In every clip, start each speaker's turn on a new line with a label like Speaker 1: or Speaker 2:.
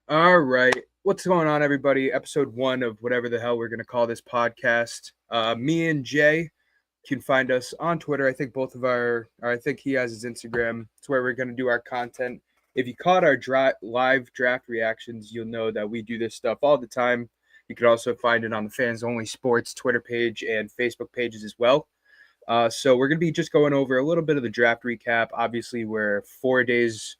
Speaker 1: All right. What's going on, everybody? Episode 1 of whatever the hell we're going to call this podcast. Me and Jay can find us on Twitter. I think I think he has his Instagram. It's where we're going to do our content. If you caught our live draft reactions, you'll know that we do this stuff all the time. You can also find it on the Fans Only Sports Twitter page and Facebook pages as well. So we're going to be just going over a little bit of the draft recap. Obviously, we're 4 days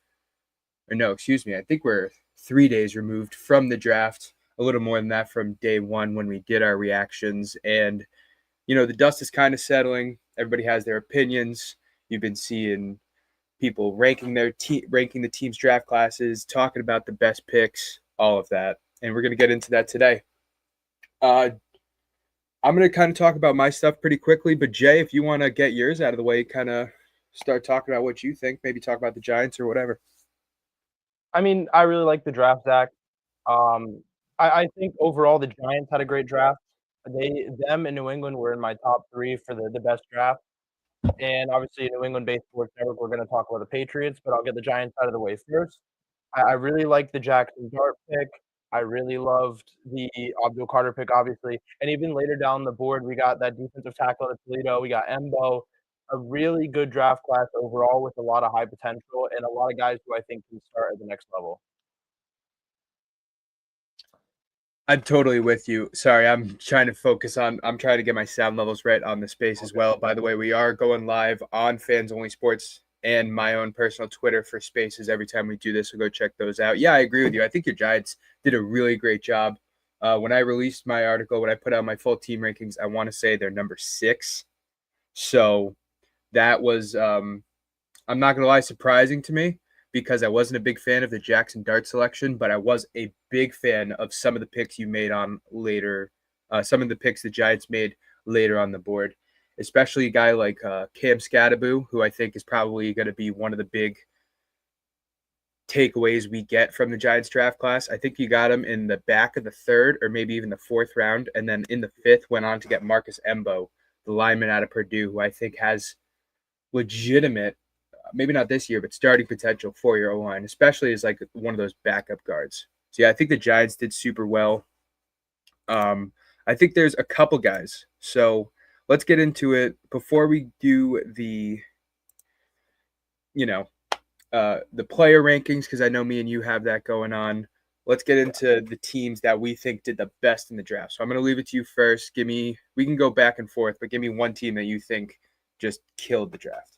Speaker 1: or no, excuse me, I think we're 3 days removed from the draft, a little more than that from day one when we did our reactions. And, the dust is kind of settling. Everybody has their opinions. You've been seeing people ranking ranking the team's draft classes, talking about the best picks, all of that. And we're going to get into that today. I'm going to kind of talk about my stuff pretty quickly, but Jay, if you want to get yours out of the way, kind of start talking about what you think, maybe talk about the Giants or whatever.
Speaker 2: I mean, I really like the draft, Zach. I think overall the Giants had a great draft. Them and New England were in my top three for the best draft. And obviously, New England-based sports network, we're going to talk about the Patriots, but I'll get the Giants out of the way first. I really like the Jackson Dart pick. I really loved the Abdul Carter pick, obviously. And even later down the board, we got that defensive tackle at Toledo. We got Embo. A really good draft class overall with a lot of high potential and a lot of guys who I think can start at the next level.
Speaker 1: I'm totally with you. Sorry, I'm trying to get my sound levels right on the space as well. By the way, we are going live on Fans Only Sports and my own personal Twitter for spaces every time we do this, so go check those out. Yeah, I agree with you. I think your Giants did a really great job. When I released my article, when I put out my full team rankings, I want to say they're number 6. So that was, I'm not going to lie, surprising to me because I wasn't a big fan of the Jackson Dart selection, but I was a big fan of some of the picks you made on later, some of the picks the Giants made later on the board, especially a guy like Cam Scadaboo, who I think is probably going to be one of the big takeaways we get from the Giants draft class. I think you got him in the back of the 3rd or maybe even the 4th round, and then in the 5th went on to get Marcus Embo, the lineman out of Purdue, who I think has legitimate, maybe not this year, but starting potential for your O-line, especially as like one of those backup guards. So yeah, I think the Giants did super well. I think there's a couple guys. So let's get into it. Before we do the player rankings, because I know me and you have that going on. Let's get into the teams that we think did the best in the draft. So I'm going to leave it to you first. We can go back and forth, but give me one team that you think just killed the draft.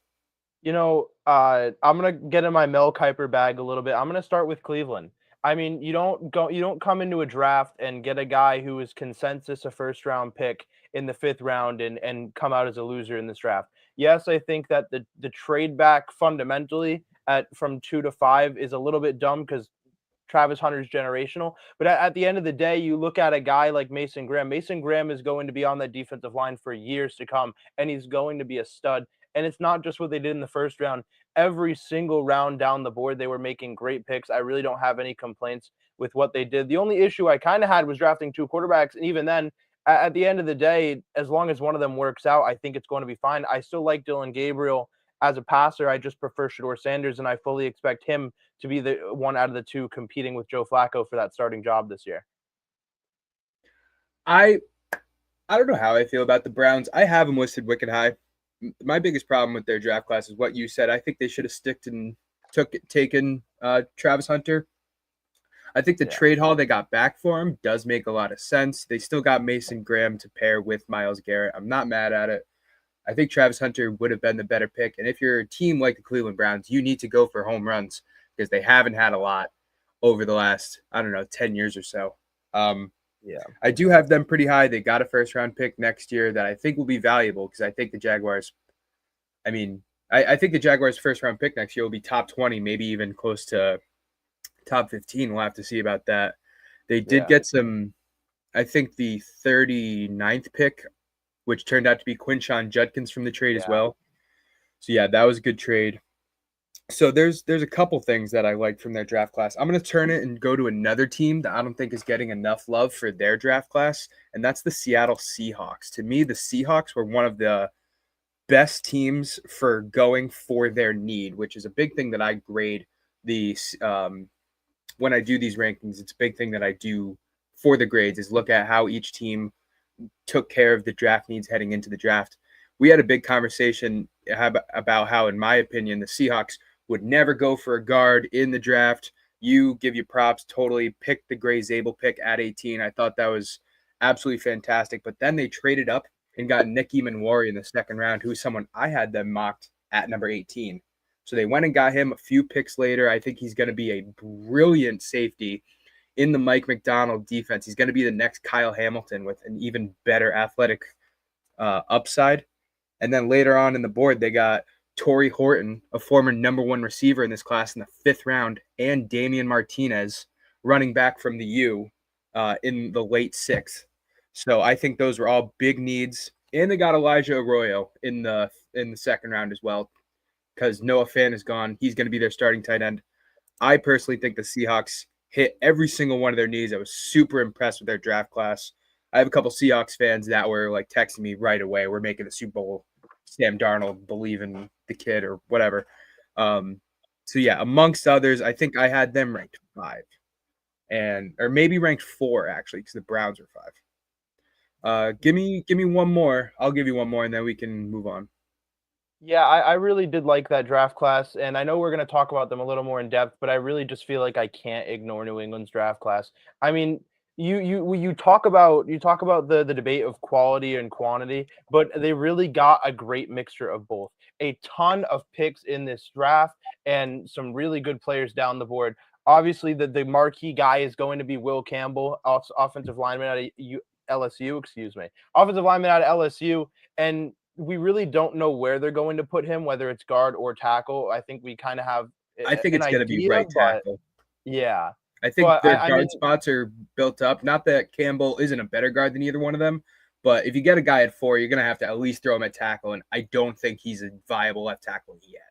Speaker 2: I'm gonna get in my Mel Kiper bag a little bit. I'm gonna start with Cleveland. I mean, you don't come into a draft and get a guy who is consensus a first round pick in the 5th round and come out as a loser in this draft. Yes, I think that the trade back fundamentally from 2 to 5 is a little bit dumb because Travis Hunter's generational. But at the end of the day, you look at a guy like Mason Graham. Mason Graham is going to be on that defensive line for years to come, and he's going to be a stud. And it's not just what they did in the 1st round. Every single round down the board, they were making great picks. I really don't have any complaints with what they did. The only issue I kind of had was drafting 2 quarterbacks. And even then, at the end of the day, as long as one of them works out, I think it's going to be fine. I still like Dylan Gabriel as a passer. I just prefer Shedeur Sanders, and I fully expect him to be the one out of the 2 competing with Joe Flacco for that starting job this year.
Speaker 1: I don't know how I feel about the Browns. I have them listed wicked high. My biggest problem with their draft class is what you said. I think they should have taken Travis Hunter. I think the trade haul they got back for him does make a lot of sense. They still got Mason Graham to pair with Myles Garrett. I'm not mad at it. I think Travis Hunter would have been the better pick. And if you're a team like the Cleveland Browns, you need to go for home runs because they haven't had a lot over the last, 10 years or so. I do have them pretty high. They got a 1st round pick next year that I think will be valuable because I think the Jaguars, I think the Jaguars' 1st round pick next year will be top 20, maybe even close to top 15. We'll have to see about that. They did get some, I think the 39th pick, which turned out to be Quinshon Judkins from the trade as well. So yeah, that was a good trade. So there's a couple things that I liked from their draft class. I'm going to turn it and go to another team that I don't think is getting enough love for their draft class, and that's the Seattle Seahawks. To me, the Seahawks were one of the best teams for going for their need, which is a big thing that I grade the when I do these rankings, it's a big thing that I do for the grades is look at how each team took care of the draft needs heading into the draft. We had a big conversation about how, in my opinion, the Seahawks would never go for a guard in the draft. You give you props, totally picked the Gray Zabel pick at 18. I thought that was absolutely fantastic. But then they traded up and got Nick Eamon in the second round, who's someone I had them mocked at number 18. So they went and got him a few picks later. I think he's going to be a brilliant safety in the Mike McDonald defense. He's going to be the next Kyle Hamilton with an even better athletic upside. And then later on in the board, they got Torrey Horton, a former number 1 receiver in this class in the 5th round, and Damian Martinez, running back from the U, in the late 6th. So I think those were all big needs. And they got Elijah Arroyo in the second round as well, because Noah Fant is gone. He's going to be their starting tight end. I personally think the Seahawks hit every single one of their needs. I was super impressed with their draft class. I have a couple Seahawks fans that were like texting me right away. We're making the Super Bowl. Sam Darnold, believe in the kid or whatever. So yeah, amongst others, I think I had them ranked 5, or maybe ranked 4 actually, because the Browns are 5. Give me one more. I'll give you one more, and then we can move on.
Speaker 2: Yeah, I really did like that draft class, and I know we're going to talk about them a little more in depth, but I really just feel like I can't ignore New England's draft class. I mean, you talk about the debate of quality and quantity, but they really got a great mixture of both. A ton of picks in this draft and some really good players down the board. Obviously, the marquee guy is going to be Will Campbell, offensive lineman out of LSU, excuse me, offensive lineman out of LSU, and we really don't know where they're going to put him, whether it's guard or tackle. I think we kind of have
Speaker 1: I think
Speaker 2: an
Speaker 1: it's going to be
Speaker 2: idea,
Speaker 1: right
Speaker 2: but
Speaker 1: tackle.
Speaker 2: yeah.
Speaker 1: I think
Speaker 2: But
Speaker 1: their
Speaker 2: I
Speaker 1: guard
Speaker 2: mean,
Speaker 1: spots are built up. Not that Campbell isn't a better guard than either one of them, but if you get a guy at 4, you're going to have to at least throw him at tackle, and I don't think he's a viable left tackle yet.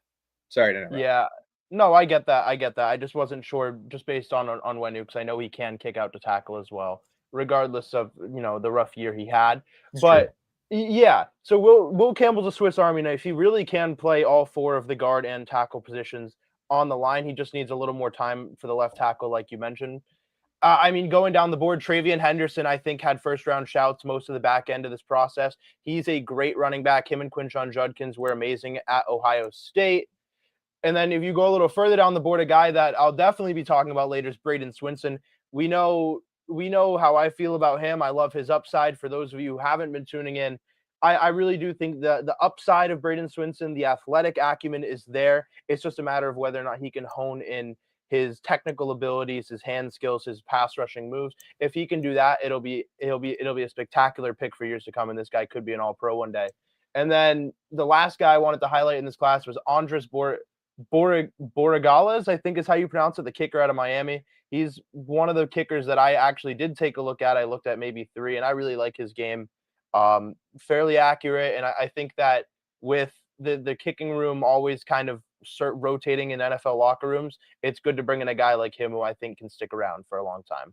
Speaker 1: Sorry to interrupt.
Speaker 2: yeah. No, I get that. I get that. I just wasn't sure, just based on Wenu, because I know he can kick out to tackle as well, regardless of the rough year he had.
Speaker 1: It's true.
Speaker 2: But yeah, so Will Campbell's a Swiss Army knife. He really can play all 4 of the guard and tackle positions on the line. He just needs a little more time for the left tackle, like you mentioned. I mean, going down the board, Travion Henderson, I think, had first-round shouts most of the back end of this process. He's a great running back. Him and Quinshon Judkins were amazing at Ohio State. And then if you go a little further down the board, a guy that I'll definitely be talking about later is Braden Swinson. We know how I feel about him. I love his upside. For those of you who haven't been tuning in, I really do think the upside of Braden Swinson, the athletic acumen is there. It's just a matter of whether or not he can hone in his technical abilities, his hand skills, his pass rushing moves. If he can do that, it'll be a spectacular pick for years to come. And this guy could be an all-pro one day. And then the last guy I wanted to highlight in this class was Andres Borregales, I think is how you pronounce it, the kicker out of Miami. He's one of the kickers that I actually did take a look at. I looked at maybe 3, and I really like his game. Fairly accurate, and I think that with the kicking room always kind of rotating in NFL locker rooms, it's good to bring in a guy like him who I think can stick around for a long time.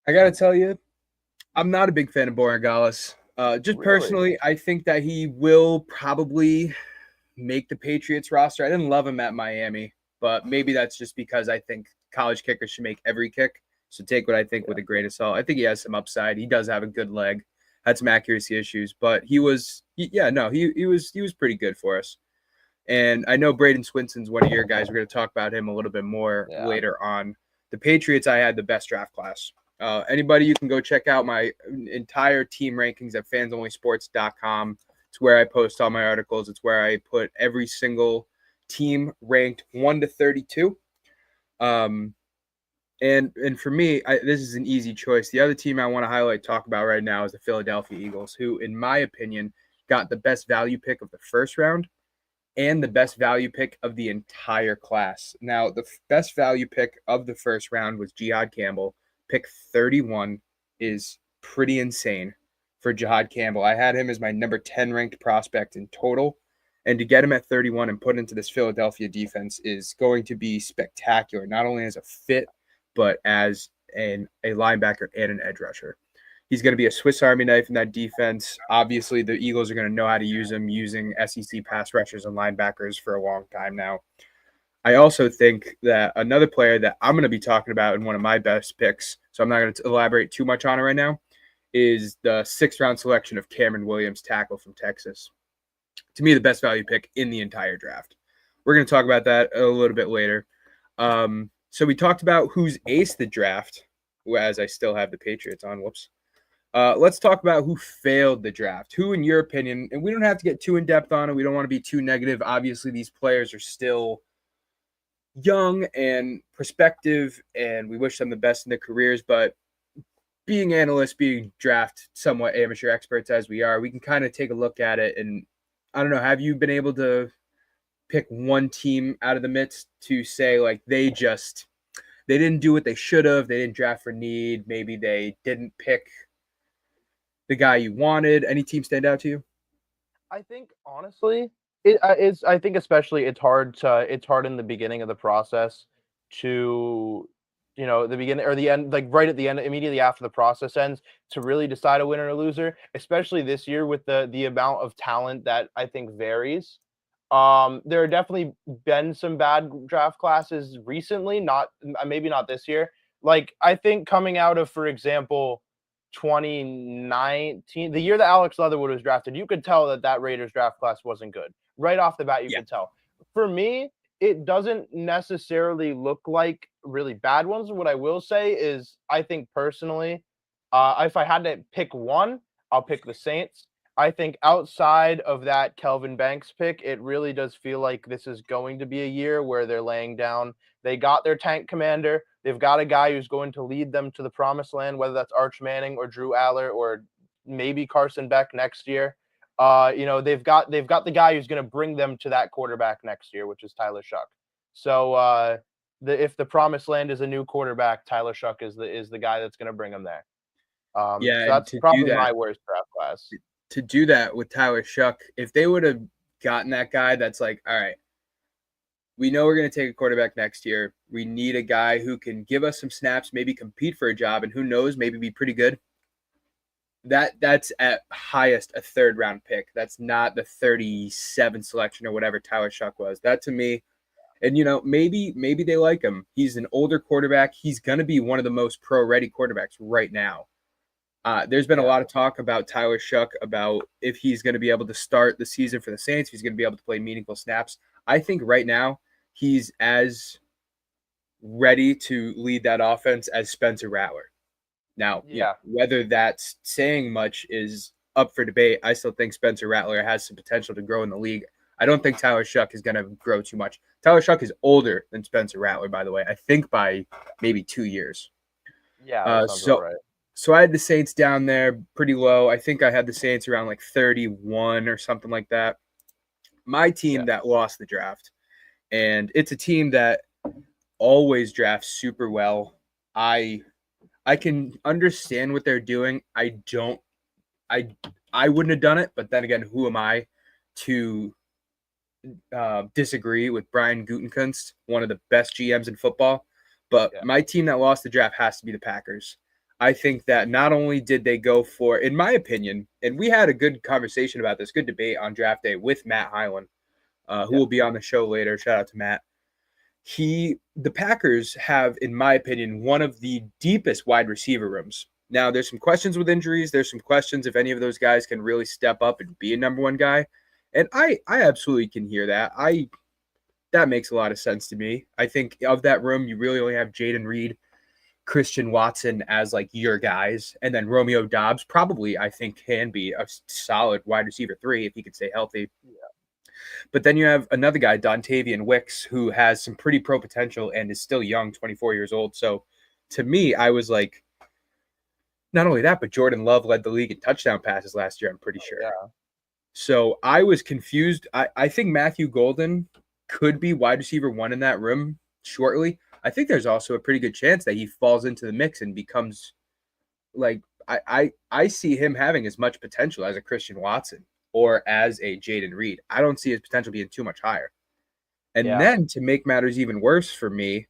Speaker 1: I got to tell you, I'm not a big fan of Borregales. Just
Speaker 2: Really?
Speaker 1: personally, I think that he will probably make the Patriots roster. I didn't love him at Miami, but maybe that's just because I think college kickers should make every kick. So take what I think with a grain of salt. I think he has some upside. He does have a good leg. Had some accuracy issues, but he was pretty good for us. And I know Braden Swinson's one of your guys. We're going to talk about him a little bit more later on. The Patriots, I had the best draft class. Anybody, you can go check out my entire team rankings at fansonlysports.com. It's where I post all my articles. It's where I put every single team ranked 1 to 32. And for me, this is an easy choice. The other team I want to talk about right now is the Philadelphia Eagles, who, in my opinion, got the best value pick of the first round and the best value pick of the entire class. Now, the best value pick of the first round was Jihad Campbell. Pick 31 is pretty insane for Jihad Campbell. I had him as my number 10 ranked prospect in total. And to get him at 31 and put into this Philadelphia defense is going to be spectacular, not only as a fit, but as a linebacker and an edge rusher. He's going to be a Swiss Army knife in that defense. Obviously, the Eagles are going to know how to use him using SEC pass rushers and linebackers for a long time now. I also think that another player that I'm going to be talking about in one of my best picks, so I'm not going to elaborate too much on it right now, is the 6th-round selection of Cameron Williams, tackle from Texas. To me, the best value pick in the entire draft. We're going to talk about that a little bit later. So we talked about who's aced the draft, as I still have the Patriots on. Whoops. Let's talk about who failed the draft. Who, in your opinion, and we don't have to get too in depth on it. We don't want to be too negative. Obviously, these players are still young and prospective, and we wish them the best in their careers. But being analysts, being draft somewhat amateur experts as we are, we can kind of take a look at it. And I don't know, have you been able to pick one team out of the midst to say like they didn't do what they should have, they didn't draft for need, maybe they didn't pick the guy you wanted? Any team stand out to you?
Speaker 2: I think honestly, it's. I think especially it's hard in the beginning of the process to, the beginning or the end, like right at the end, immediately after the process ends, to really decide a winner or loser. Especially this year with the amount of talent that I think varies. There are definitely been some bad draft classes recently, not maybe not this year. Like I think coming out of, for example, 2019, the year that Alex Leatherwood was drafted, you could tell that Raiders draft class wasn't good. Right off the bat, you
Speaker 1: Yeah.
Speaker 2: could tell. For me, it doesn't necessarily look like really bad ones. What I will say is, I think personally, if I had to pick one, I'll pick the Saints. I think outside of that Kelvin Banks pick, it really does feel like this is going to be a year where they're laying down. They got their tank commander. They've got a guy who's going to lead them to the promised land, whether that's Arch Manning or Drew Aller or maybe Carson Beck next year. They've got the guy who's going to bring them to that quarterback next year, which is Tyler Shuck. So if the promised land is a new quarterback, Tyler Shuck is the guy that's going to bring them there.
Speaker 1: Yeah,
Speaker 2: So
Speaker 1: and
Speaker 2: that's probably my worst draft class.
Speaker 1: to do that with Tyler Shuck, if they would have gotten that guy that's like, all right, we know we're going to take a quarterback next year. We need a guy who can give us some snaps, maybe compete for a job, and who knows, maybe be pretty good. That's at highest a 3rd-round pick. That's not the 37 selection or whatever Tyler Shuck was. That to me, and maybe they like him. He's an older quarterback. He's going to be one of the most pro-ready quarterbacks right now. There's been a lot of talk about Tyler Shuck, about if he's going to be able to start the season for the Saints, if he's going to be able to play meaningful snaps. I think right now he's as ready to lead that offense as Spencer Rattler. Now, whether that's saying much is up for debate. I still think Spencer Rattler has some potential to grow in the league. I don't think Tyler Shuck is going to grow too much. Tyler Shuck is older than Spencer Rattler, by the way. I think by maybe 2 years.
Speaker 2: Yeah, that sounds about right.
Speaker 1: So I had the Saints down there pretty low. I think I had the Saints around like 31 or something like that. My team that lost the draft, and it's a team that always drafts super well. I can understand what they're doing. I wouldn't have done it, but then again, who am I to disagree with Brian Gutekunst, one of the best GMs in football? But my team that lost the draft has to be the Packers. I think that not only did they go for, in my opinion, and we had a good conversation about this, good debate on draft day with Matt Hyland, who will be on the show later. Shout out to Matt. The Packers have, in my opinion, one of the deepest wide receiver rooms. Now, there's some questions with injuries. There's some questions if any of those guys can really step up and be a number one guy. And I absolutely can hear that. That makes a lot of sense to me. I think of that room, you really only have Jaden Reed, Christian Watson as like your guys, and then Romeo Doubs probably, I think, can be a solid wide receiver 3 if he could stay healthy. But then you have another guy, Dontavian Wicks, who has some pretty pro potential and is still young, 24 years old. So to me, I was like, not only that, but Jordan Love led the league in touchdown passes last year, I'm pretty sure.
Speaker 2: Yeah.
Speaker 1: So I was confused. I think Matthew Golden could be wide receiver 1 in that room shortly. I think there's also a pretty good chance that he falls into the mix and becomes like, I see him having as much potential as a Christian Watson or as a Jaden Reed. I don't see his potential being too much higher. And then to make matters even worse for me,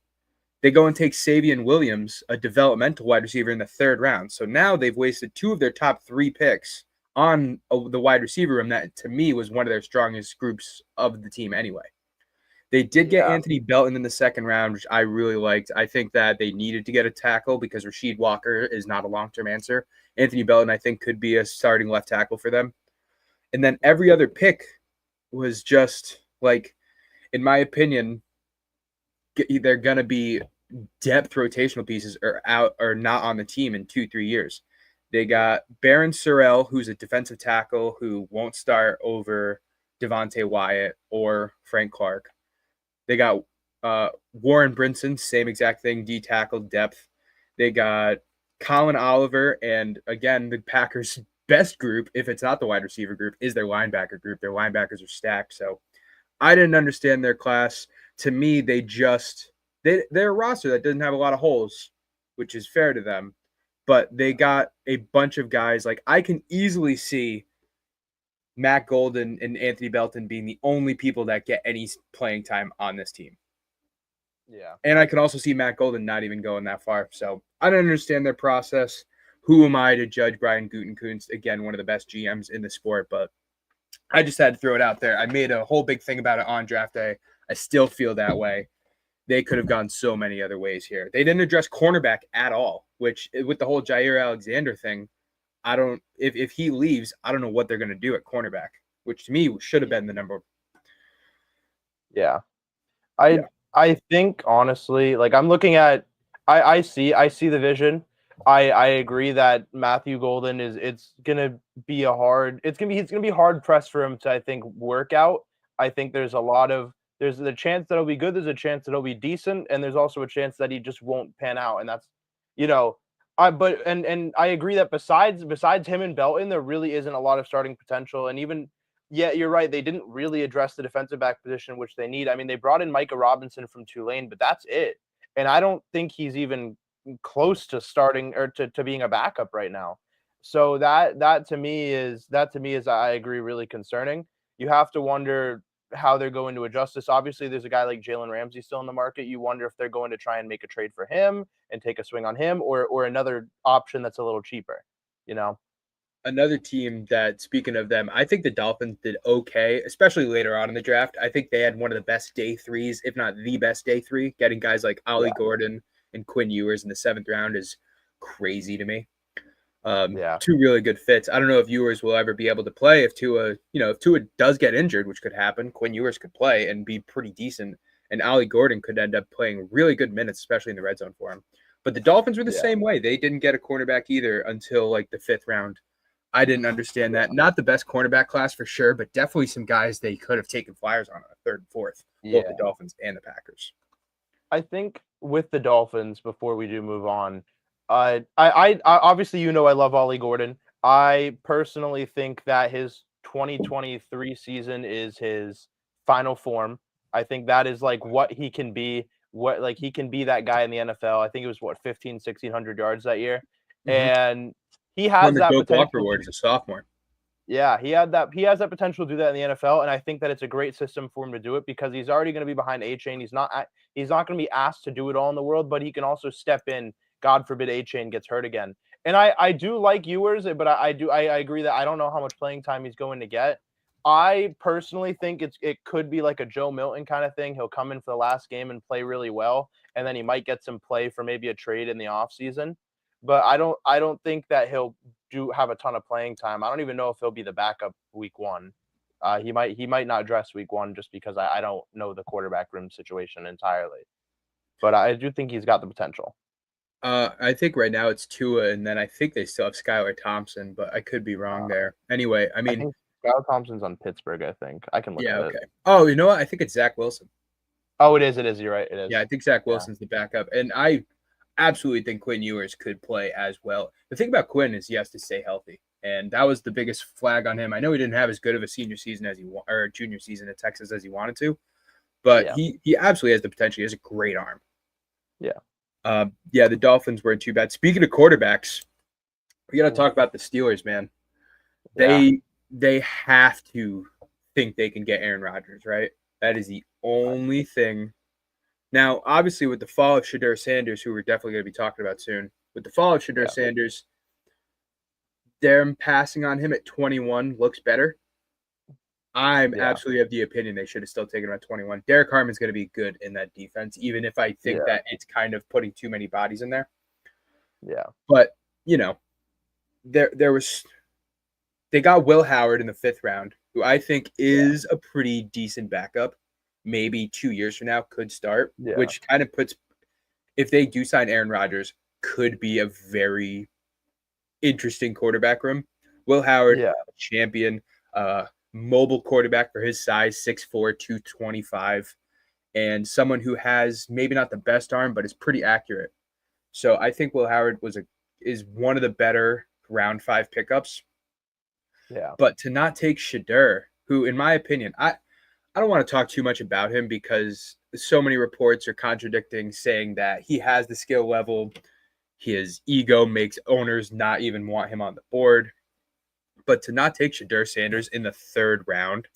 Speaker 1: they go and take Savion Williams, a developmental wide receiver, in the 3rd round. So now they've wasted 2 of their top 3 picks on the wide receiver room that, to me, was one of their strongest groups of the team anyway. They did get
Speaker 2: Yeah.
Speaker 1: Anthony Belton in the second round, which I really liked. I think that they needed to get a tackle because Rasheed Walker is not a long-term answer. Anthony Belton, I think, could be a starting left tackle for them. And then every other pick was just like, in my opinion, they're going to be depth rotational pieces or out or not on the team in 2-3 years. They got Baron Sorrell, who's a defensive tackle who won't start over Devontae Wyatt or Frank Clark. They got Warren Brinson, same exact thing, D tackle depth. They got Colin Oliver, and again, the Packers' best group, if it's not the wide receiver group, is their linebacker group. Their linebackers are stacked. So I didn't understand their class. To me, they're a roster that doesn't have a lot of holes, which is fair to them. But they got a bunch of guys. Like, I can easily see Matt Golden and Anthony Belton being the only people that get any playing time on this team.
Speaker 2: Yeah.
Speaker 1: And I can also see Matt Golden not even going that far. So I don't understand their process. Who am I to judge Brian Gutekunst? Again, one of the best GMs in the sport, but I just had to throw it out there. I made a whole big thing about it on draft day. I still feel that way. They could have gone so many other ways here. They didn't address cornerback at all, which with the whole Jair Alexander thing, I don't if he leaves, I don't know what they're going to do at cornerback, which to me should have been the number.
Speaker 2: Yeah.
Speaker 1: Yeah.
Speaker 2: I think honestly, like I'm looking at I see the vision. I agree that Matthew Golden it's gonna be hard pressed for him to, I think, work out. I think there's the chance that it'll be good, there's a chance that it'll be decent, and there's also a chance that he just won't pan out. And that's you know, and I agree that besides him and Belton, there really isn't a lot of starting potential. And even yeah, you're right. They didn't really address the defensive back position, which they need. I mean, they brought in Micah Robinson from Tulane, but that's it. And I don't think he's even close to starting or to being a backup right now. So that to me is I agree, really concerning. You have to wonder how they're going to adjust this. Obviously, there's a guy like Jalen Ramsey still in the market. You wonder if they're going to try and make a trade for him and take a swing on him, or another option that's a little cheaper. You know.
Speaker 1: Another team that, speaking of them, I think the Dolphins did okay, especially later on in the draft. I think they had one of the best day threes, if not the best day three. Getting guys like Ollie Gordon and Quinn Ewers in the 7th round is crazy to me. Two really good fits. I don't know if Ewers will ever be able to play if Tua does get injured, which could happen. Quinn Ewers could play and be pretty decent, and Ollie Gordon could end up playing really good minutes, especially in the red zone for him. But the Dolphins were the same way. They didn't get a cornerback either until like the 5th round. I didn't understand that. Not the best cornerback class for sure, but definitely some guys they could have taken flyers on a 3rd and 4th, both the Dolphins and the Packers.
Speaker 2: I think with the Dolphins, before we do move on, I obviously I love Ollie Gordon. I personally think that his 2023 season is his final form. I think that is like what he can be. What like he can be that guy in the NFL. I think it was 1,600 yards that year, and he has that
Speaker 1: Bill
Speaker 2: potential.
Speaker 1: Walker Award as a sophomore.
Speaker 2: Yeah, he has that potential to do that in the NFL, and I think that it's a great system for him to do it because he's already going to be behind A-Chain. He's not going to be asked to do it all in the world, but he can also step in. God forbid A-Chain gets hurt again. And I do like Ewers, but I agree that I don't know how much playing time he's going to get. I personally think it could be like a Joe Milton kind of thing. He'll come in for the last game and play really well, and then he might get some play for maybe a trade in the offseason. But I don't think that he'll have a ton of playing time. I don't even know if he'll be the backup week 1. He might not dress week 1 just because I don't know the quarterback room situation entirely. But I do think he's got the potential.
Speaker 1: I think right now it's Tua, and then I think they still have Skylar Thompson, but I could be wrong there. Anyway, I
Speaker 2: think Skylar Thompson's on Pittsburgh, I think. I can look at it.
Speaker 1: Oh, you know what? I think it's Zach Wilson.
Speaker 2: Oh, it is. You're right. It is.
Speaker 1: Yeah, I think Zach Wilson's the backup, and I absolutely think Quinn Ewers could play as well. The thing about Quinn is he has to stay healthy, and that was the biggest flag on him. I know he didn't have as good of a senior season or junior season at Texas as he wanted to, but he absolutely has the potential. He has a great arm. The Dolphins weren't too bad. Speaking of quarterbacks, we got to talk about the Steelers, man. They have to think they can get Aaron Rodgers, right? That is the only thing. Now, obviously, with the fall of Shedeur Sanders, who we're definitely going to be talking about soon, with the fall of Shedeur Sanders, them passing on him at 21 looks better. I'm
Speaker 2: Yeah.
Speaker 1: absolutely of the opinion they should have still taken him at 21. Derek Harmon's going to be good in that defense, even if I think
Speaker 2: Yeah.
Speaker 1: that it's kind of putting too many bodies in there.
Speaker 2: Yeah.
Speaker 1: But you know, there was they got Will Howard in the 5th round, who I think is a pretty decent backup. Maybe 2 years from now could start,
Speaker 2: Yeah.
Speaker 1: which kind of puts if they do sign Aaron Rodgers, could be a very interesting quarterback room. Will Howard,
Speaker 2: Yeah.
Speaker 1: champion, mobile quarterback for his size, 6'4", 225, and someone who has maybe not the best arm, but is pretty accurate. So I think Will Howard is one of the better round 5 pickups.
Speaker 2: Yeah.
Speaker 1: But to not take Shedeur, who, in my opinion, I don't want to talk too much about him because so many reports are contradicting, saying that he has the skill level. His ego makes owners not even want him on the board. But to not take Shedeur Sanders in the 3rd round,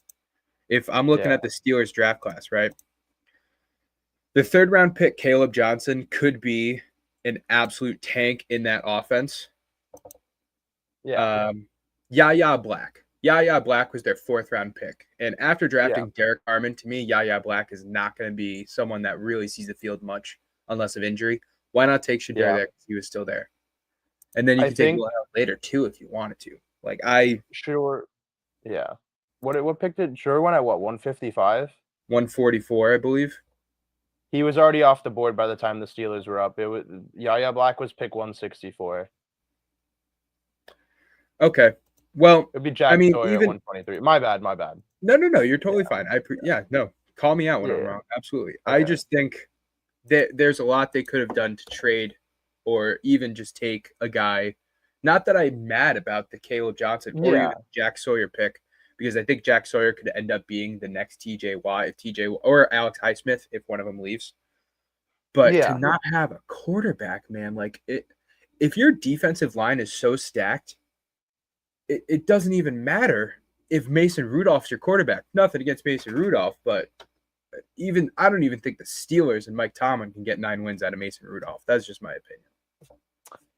Speaker 1: if I'm looking
Speaker 2: Yeah.
Speaker 1: at the Steelers draft class, right? The 3rd round pick, Caleb Johnson, could be an absolute tank in that offense.
Speaker 2: Yeah.
Speaker 1: Yaya Black. Yaya Black was their 4th round pick. And after
Speaker 2: Yeah.
Speaker 1: drafting Derek Harmon, to me, Yaya Black is not going to be someone that really sees the field much unless of injury. Why not take Shedeur
Speaker 2: Yeah.
Speaker 1: there because he was still there? And then you
Speaker 2: I
Speaker 1: can take
Speaker 2: think
Speaker 1: Will Howard later too if you wanted to. Like I
Speaker 2: sure. Yeah. What pick did Sure went at what, 155?
Speaker 1: 144, I believe.
Speaker 2: He was already off the board by the time the Steelers were up. It was Yaya Black was pick 164.
Speaker 1: Okay. Well,
Speaker 2: It'd be
Speaker 1: I
Speaker 2: Jack
Speaker 1: mean,
Speaker 2: Sawyer at
Speaker 1: even
Speaker 2: 123. My bad, my bad.
Speaker 1: no, you're
Speaker 2: Yeah.
Speaker 1: totally fine. Yeah, no, call me out when I'm
Speaker 2: Yeah.
Speaker 1: wrong. Absolutely. I
Speaker 2: Okay.
Speaker 1: just think that there's a lot they could have done to trade, or even just take a guy. Not that I'm mad about the Caleb Johnson or even
Speaker 2: Yeah.
Speaker 1: Jack Sawyer pick, because I think Jack Sawyer could end up being the next TJ Watt if TJ or Alex Highsmith if one of them leaves. But to
Speaker 2: Yeah.
Speaker 1: not have a quarterback, man, like if your defensive line is so stacked, it doesn't even matter if Mason Rudolph's your quarterback. Nothing against Mason Rudolph, but even I don't even think the Steelers and Mike Tomlin can get 9 wins out of Mason Rudolph. That's just my opinion.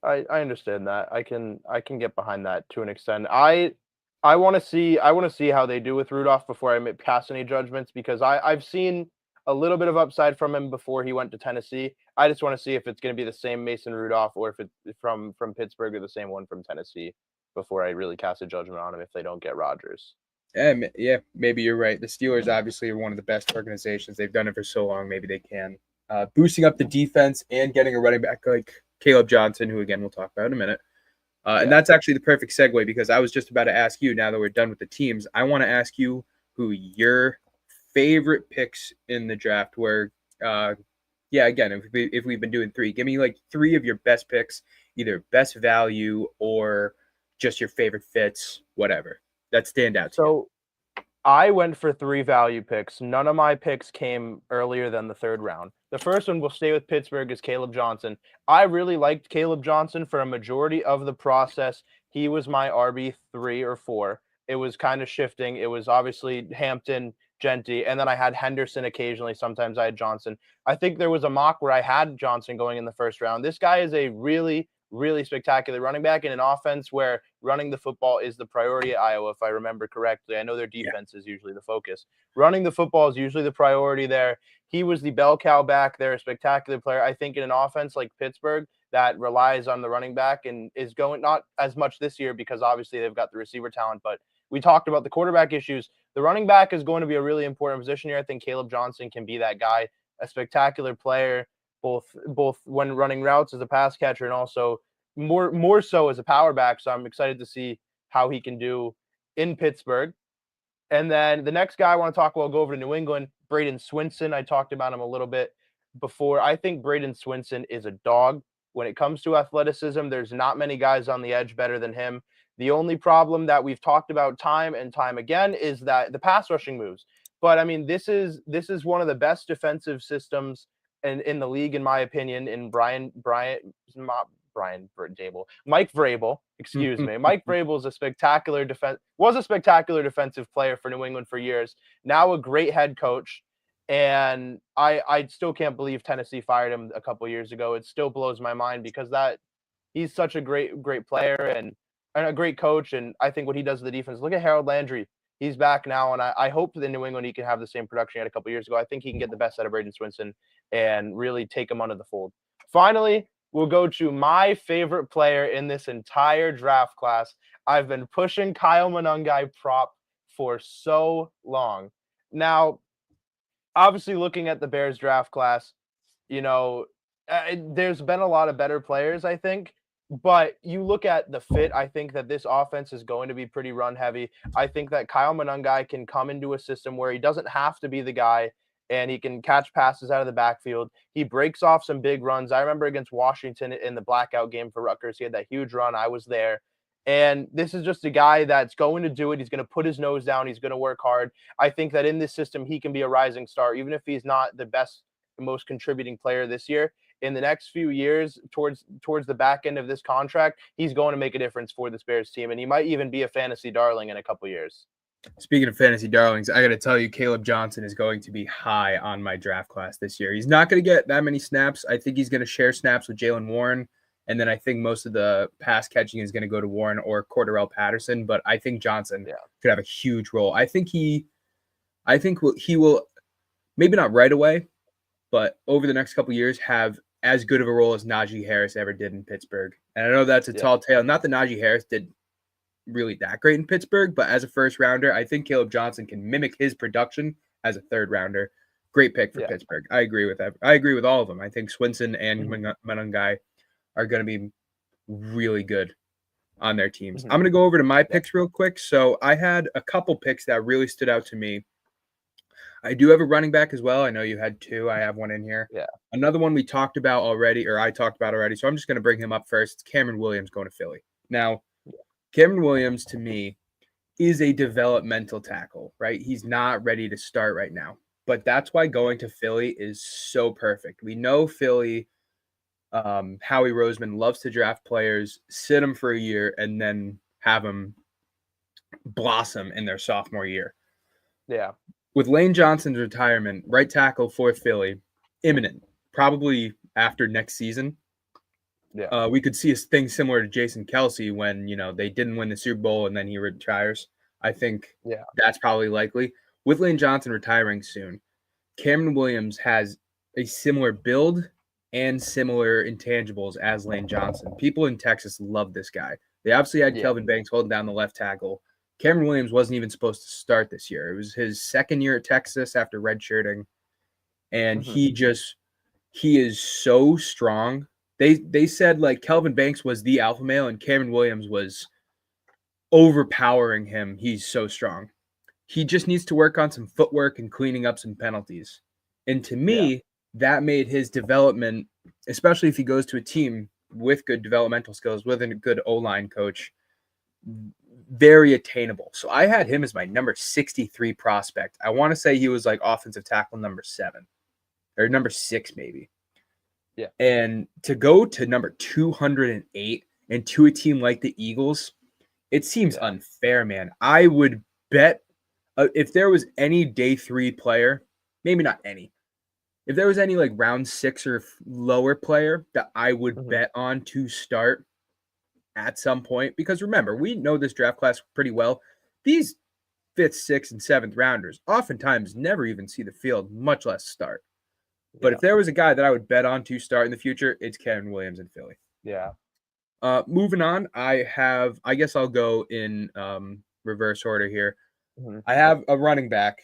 Speaker 2: I understand that. I can get behind that to an extent. I want to see how they do with Rudolph before I pass any judgments because I've seen a little bit of upside from him before he went to Tennessee. I just want to see if it's going to be the same Mason Rudolph or if it's from Pittsburgh or the same one from Tennessee before I really cast a judgment on him if they don't get Rodgers.
Speaker 1: Yeah, maybe you're right. The Steelers obviously are one of the best organizations. They've done it for so long. Maybe they can. Boosting up the defense and getting a running back like Caleb Johnson, who again we'll talk about in a minute. And
Speaker 2: Yeah.
Speaker 1: that's actually the perfect segue because I was just about to ask you, now that we're done with the teams, I want to ask you who your favorite picks in the draft were. Yeah, again, if we've been doing 3, give me like 3 of your best picks, either best value or just your favorite fits, whatever that stand out to you.
Speaker 2: So I went for 3 value picks. None of my picks came earlier than the 3rd round. The first one, we'll stay with Pittsburgh, is Caleb Johnson. I really liked Caleb Johnson for a majority of the process. He was my RB3 or 4. It was kind of shifting. It was obviously Hampton, Genty, and then I had Henderson occasionally. Sometimes I had Johnson. I think there was a mock where I had Johnson going in the 1st round. This guy is a really, really spectacular running back in an offense where running the football is the priority at Iowa, if I remember correctly. I know their
Speaker 1: Yeah.
Speaker 2: defense is usually the focus. Running the football is usually the priority there. He was the bell cow back there, a spectacular player. I think in an offense like Pittsburgh that relies on the running back and is going not as much this year because obviously they've got the receiver talent, but we talked about the quarterback issues. The running back is going to be a really important position here. I think Caleb Johnson can be that guy, a spectacular player, both when running routes as a pass catcher and also more so as a power back. So I'm excited to see how he can do in Pittsburgh. And then the next guy I want to talk about, go over to New England, Braden Swinson. I talked about him a little bit before. I think Braden Swinson is a dog. When it comes to athleticism, there's not many guys on the edge better than him. The only problem that we've talked about time and time again is that the pass rushing moves. But I mean, this is one of the best defensive systems in the league, in my opinion. In Brian Dable, Mike Vrabel, excuse me. Mike Vrabel is was a spectacular defensive player for New England for years. Now a great head coach, and I still can't believe Tennessee fired him a couple years ago. It still blows my mind because he's such a great player and a great coach. And I think what he does to the defense. Look at Harold Landry. He's back now, and I hope that in New England he can have the same production he had a couple years ago. I think he can get the best out of Braden Swinson and really take him under the fold. Finally, we'll go to my favorite player in this entire draft class. I've been pushing Kyle Monangai prop for so long. Now, obviously, looking at the Bears draft class, you know, there's been a lot of better players, I think. But you look at the fit, I think that this offense is going to be pretty run heavy. I think that Kyle Monangai can come into a system where he doesn't have to be the guy and he can catch passes out of the backfield. He breaks off some big runs. I remember against Washington in the blackout game for Rutgers, he had that huge run. I was there. And this is just a guy that's going to do it. He's going to put his nose down. He's going to work hard. I think that in this system, he can be a rising star, even if he's not the best, most contributing player this year. In the next few years, towards the back end of this contract, he's going to make a difference for this Bears team, and he might even be a fantasy darling in a couple years.
Speaker 1: Speaking of fantasy darlings, I got to tell you, Caleb Johnson is going to be high on my draft class this year. He's not going to get that many snaps. I think he's going to share snaps with Jaylen Warren, and then I think most of the pass catching is going to go to Warren or Cordarrelle Patterson, but I think Johnson could have a huge role. I think he will, maybe not right away, but over the next couple of years have as good of a role as Najee Harris ever did in Pittsburgh. And I know that's a tall tale. Not that Najee Harris did really that great in Pittsburgh, but as a first rounder, I think Caleb Johnson can mimic his production as a third rounder. Great pick for Pittsburgh. I agree with that. I agree with all of them. I think Swinson and Monangai are going to be really good on their teams. I'm going to go over to my picks real quick. So I had a couple picks that really stood out to me. I do have a running back as well. I know you had two. I have one in here.
Speaker 2: Yeah.
Speaker 1: Another one we talked about already, or I talked about already. So I'm just going to bring him up first. It's Cameron Williams going to Philly. Now, Cameron Williams to me is a developmental tackle, right? He's not ready to start right now. But that's why going to Philly is so perfect. We know Philly, Howie Roseman loves to draft players, sit them for a year, and then have them blossom in their sophomore year.
Speaker 2: Yeah.
Speaker 1: With Lane Johnson's retirement, right tackle for Philly, imminent, probably after next season.
Speaker 2: Yeah.
Speaker 1: We could see a thing similar to Jason Kelce when, they didn't win the Super Bowl and then he retires. I think that's probably likely. With Lane Johnson retiring soon, Cameron Williams has a similar build and similar intangibles as Lane Johnson. People in Texas love this guy. They obviously had Kelvin Banks holding down the left tackle. Cameron Williams wasn't even supposed to start this year. It was his second year at Texas after redshirting, and he is so strong. They said like Kelvin Banks was the alpha male and Cameron Williams was overpowering him. He's so strong. He just needs to work on some footwork and cleaning up some penalties. And to me, that made his development, especially if he goes to a team with good developmental skills, with a good O-line coach, very attainable. So I had him as my number 63 prospect. I want to say he was like offensive tackle number 7 or number 6 maybe.
Speaker 2: Yeah.
Speaker 1: And to go to number 208 and to a team like the Eagles, it seems unfair, man. I would bet if there was any day 3 player, maybe not any, if there was any like round 6 or lower player that I would bet on to start at some point, because remember, we know this draft class pretty well. These 5th, 6th, and 7th rounders oftentimes never even see the field, much less start. But if there was a guy that I would bet on to start in the future, it's Cameron Williams in Philly.
Speaker 2: Yeah.
Speaker 1: Moving on, I guess I'll go in reverse order here. I have a running back.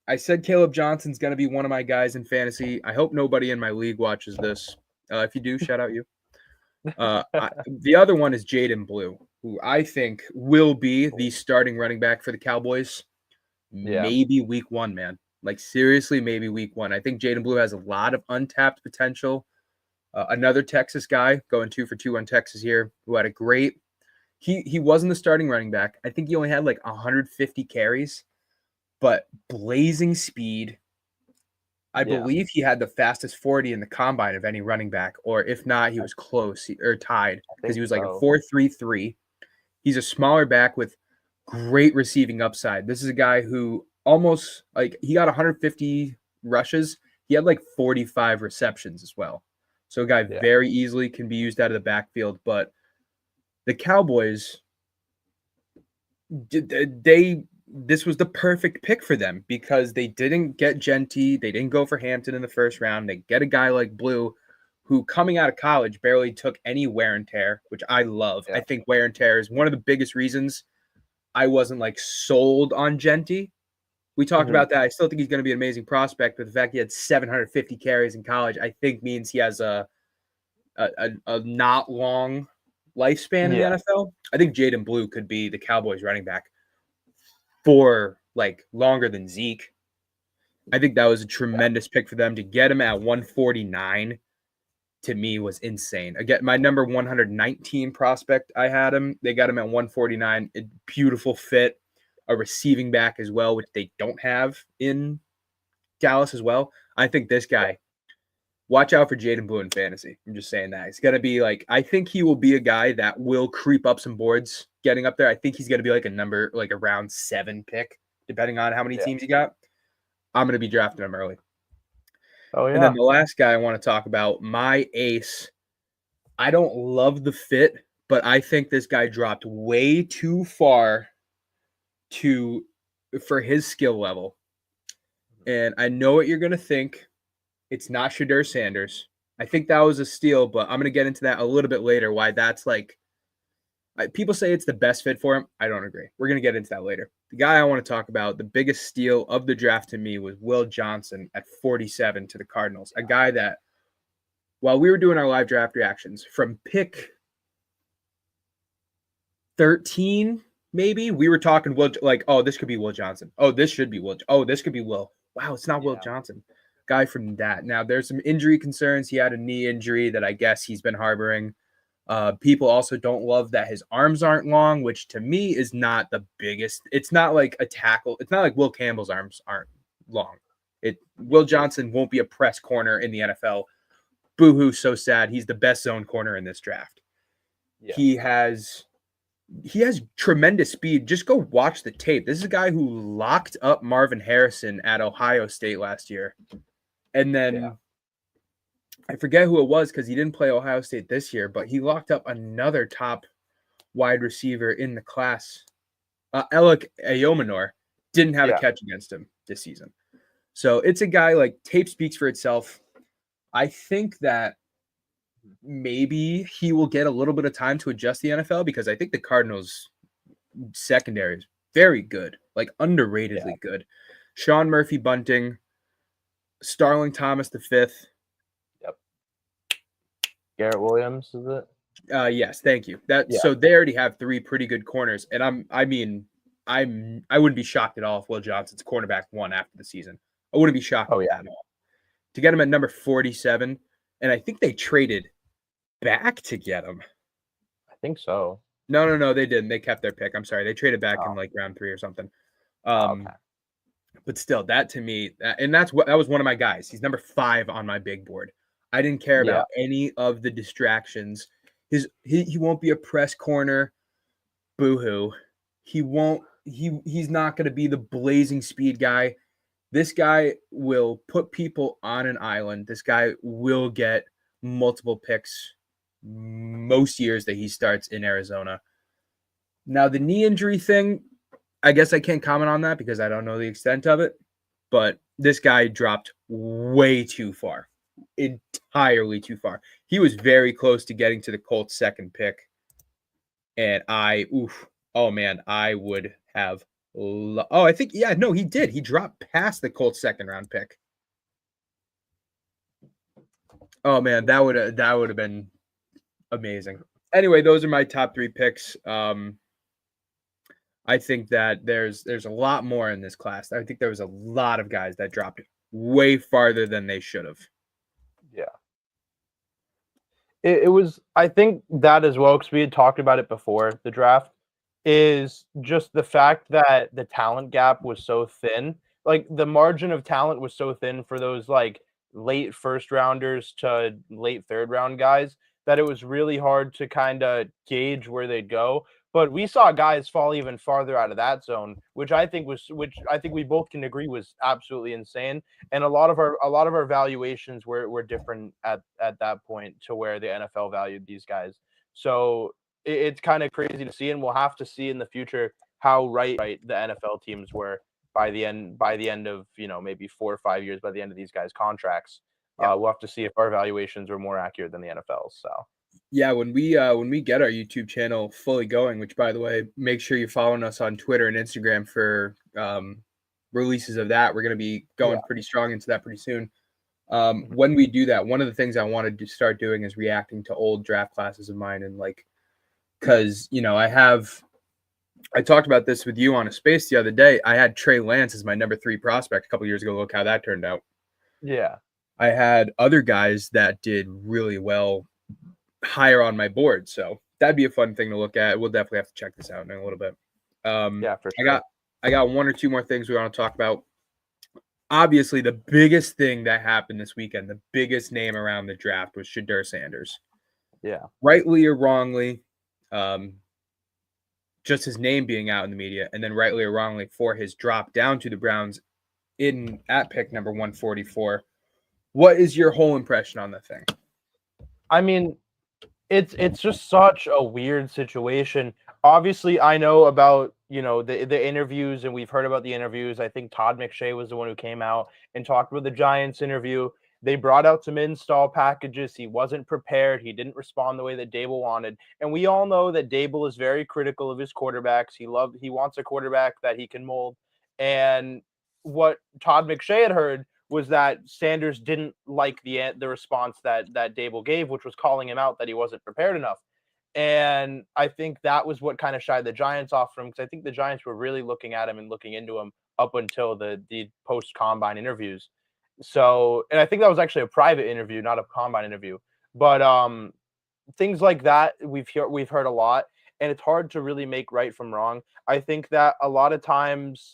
Speaker 1: I said Caleb Johnson's going to be one of my guys in fantasy. I hope nobody in my league watches this. If you do, shout out you. The other one is Jaden Blue, who I think will be the starting running back for the Cowboys. Maybe week 1, man. Like seriously, maybe week 1. I think Jaden Blue has a lot of untapped potential. Another Texas guy going 2 for 2 on Texas here, who had a great. He wasn't the starting running back. I think he only had like 150 carries, but blazing speed. I believe he had the fastest 40 in the combine of any running back, or if not, he was close or tied because he was like a 4.33. He's a smaller back with great receiving upside. This is a guy who almost he got 150 rushes. He had like 45 receptions as well. So a guy very easily can be used out of the backfield. But the Cowboys, they this was the perfect pick for them because they didn't get Genty. They didn't go for Hampton in the first round. They get a guy like Blue, who coming out of college barely took any wear and tear, which I love.
Speaker 2: Yeah.
Speaker 1: I think wear and tear is one of the biggest reasons I wasn't like sold on Genty. We talked
Speaker 2: Mhm.
Speaker 1: about that. I still think he's going to be an amazing prospect, but the fact he had 750 carries in college, I think means he has a not long lifespan in the
Speaker 2: Yeah.
Speaker 1: NFL. I think Jaden Blue could be the Cowboys running back for like longer than Zeke. I think that was a tremendous pick for them to get him at 149. To me, was insane. Again, my number 119 prospect, I had him. They got him at 149. A beautiful fit, a receiving back as well, which they don't have in Dallas as well. I think this guy. Watch out for Jaden Blue in fantasy. I'm just saying that. He's going to be like, I think he will be a guy that will creep up some boards getting up there. I think he's going to be like a round 7 pick, depending on how many
Speaker 2: Yeah.
Speaker 1: teams he got. I'm going to be drafting him early.
Speaker 2: Oh
Speaker 1: And then
Speaker 2: yeah.
Speaker 1: the last guy I want to talk about, my ace. I don't love the fit, but I think this guy dropped way too far for his skill level. And I know what you're going to think. It's not Shedeur Sanders. I think that was a steal, but I'm going to get into that a little bit later. Why that's like, people say it's the best fit for him. I don't agree. We're going to get into that later. The guy I want to talk about, the biggest steal of the draft to me was Will Johnson at 47 to the Cardinals. A guy that, while we were doing our live draft reactions, from pick 13, maybe, we were talking Will, like, oh, this could be Will Johnson. Oh, this should be Will. Oh, this could be Will. Wow, it's not Will
Speaker 2: Yeah.
Speaker 1: Johnson. Guy from that. Now, there's some injury concerns. He had a knee injury that I guess he's been harboring. People also don't love that his arms aren't long, which to me is not the biggest. It's not like a tackle. It's not like Will Campbell's arms aren't long. Will Johnson won't be a press corner in the NFL. Boo-hoo, so sad. He's the best zone corner in this draft.
Speaker 2: Yeah.
Speaker 1: He has tremendous speed. Just go watch the tape. This is a guy who locked up Marvin Harrison at Ohio State last year. And then I forget who it was because he didn't play Ohio State this year, but he locked up another top wide receiver in the class. Alec Ayomanor didn't have a catch against him this season. So it's a guy, like, tape speaks for itself. I think that maybe he will get a little bit of time to adjust the NFL because I think the Cardinals secondary is very good, like underratedly good. Sean Murphy Bunting, Starling Thomas V.
Speaker 2: Yep. Garrett Williams, is it?
Speaker 1: Yes, thank you. So they already have 3 pretty good corners, and I wouldn't be shocked at all if Will Johnson's cornerback 1 after the season. I wouldn't be shocked at all. To get him at number 47, and I think they traded back to get him.
Speaker 2: I think so.
Speaker 1: No, they didn't. They kept their pick. I'm sorry. They traded back in like round 3 or something.
Speaker 2: Okay.
Speaker 1: But still, that to me, and that was one of my guys. He's number 5 on my big board. I didn't care about any of the distractions. He won't be a press corner. Boo-hoo. He's not going to be the blazing speed guy. This guy will put people on an island. This guy will get multiple picks most years that he starts in Arizona. Now, the knee injury thing, I guess I can't comment on that because I don't know the extent of it, but this guy dropped way too far, entirely too far. He was very close to getting to the Colts' second pick, and I would have. I think, he did. He dropped past the Colts' second round pick. Oh man, that would have been amazing. Anyway, those are my top 3 picks. I think that there's a lot more in this class. I think there was a lot of guys that dropped way farther than they should have.
Speaker 2: Yeah. It was, I think that as well, because we had talked about it before the draft, is just the fact that the talent gap was so thin. Like, the margin of talent was so thin for those, like, late first rounders to late third round guys that it was really hard to kind of gauge where they'd go. But we saw guys fall even farther out of that zone, which I think we both can agree was absolutely insane. And a lot of our valuations were different at that point to where the NFL valued these guys. So it's kind of crazy to see, and we'll have to see in the future how right the NFL teams were by the end of maybe 4 or 5 years by the end of these guys' contracts.
Speaker 1: Yeah.
Speaker 2: We'll have to see if our evaluations were more accurate than the NFL's. So
Speaker 1: Yeah, when we get our YouTube channel fully going, which by the way, make sure you're following us on Twitter and Instagram for releases of that. We're going to be going pretty strong into that pretty soon. When we do that, one of the things I wanted to start doing is reacting to old draft classes of mine, and because I talked about this with you on a space the other day. I had Trey Lance as my number 3 prospect a couple years ago. Look how that turned out.
Speaker 2: yeah.
Speaker 1: I had other guys that did really well higher on my board, so that'd be a fun thing to look at. We'll definitely have to check this out in a little bit.
Speaker 2: Yeah, for
Speaker 1: sure. I got 1 or 2 more things we want to talk about. Obviously, the biggest thing that happened this weekend, the biggest name around the draft was Shedeur Sanders.
Speaker 2: Yeah.
Speaker 1: Rightly or wrongly, just his name being out in the media, and then rightly or wrongly for his drop down to the Browns at pick number 144. What is your whole impression on the thing?
Speaker 2: I mean, it's just such a weird situation. Obviously, I know about the interviews, and we've heard about the interviews. I think Todd McShay was the one who came out and talked about the Giants interview. They brought out some install packages. He wasn't prepared. He didn't respond the way that Dable wanted. And we all know that Dable is very critical of his quarterbacks. He wants a quarterback that he can mold. And what Todd McShay had heard was that Sanders didn't like the response that Dable gave, which was calling him out that he wasn't prepared enough. And I think that was what kind of shied the Giants off from him, because I think the Giants were really looking at him and looking into him up until the post-combine interviews. So, and I think that was actually a private interview, not a combine interview. But things like that we've heard a lot, and it's hard to really make right from wrong. I think that a lot of times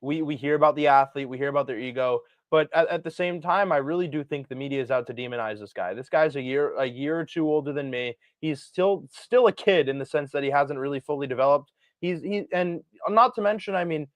Speaker 2: we hear about the athlete, we hear about their ego, but at the same time, I really do think the media is out to demonize this guy. This guy's a year or two older than me. He's still a kid in the sense that he hasn't really fully developed. And not to mention, I mean,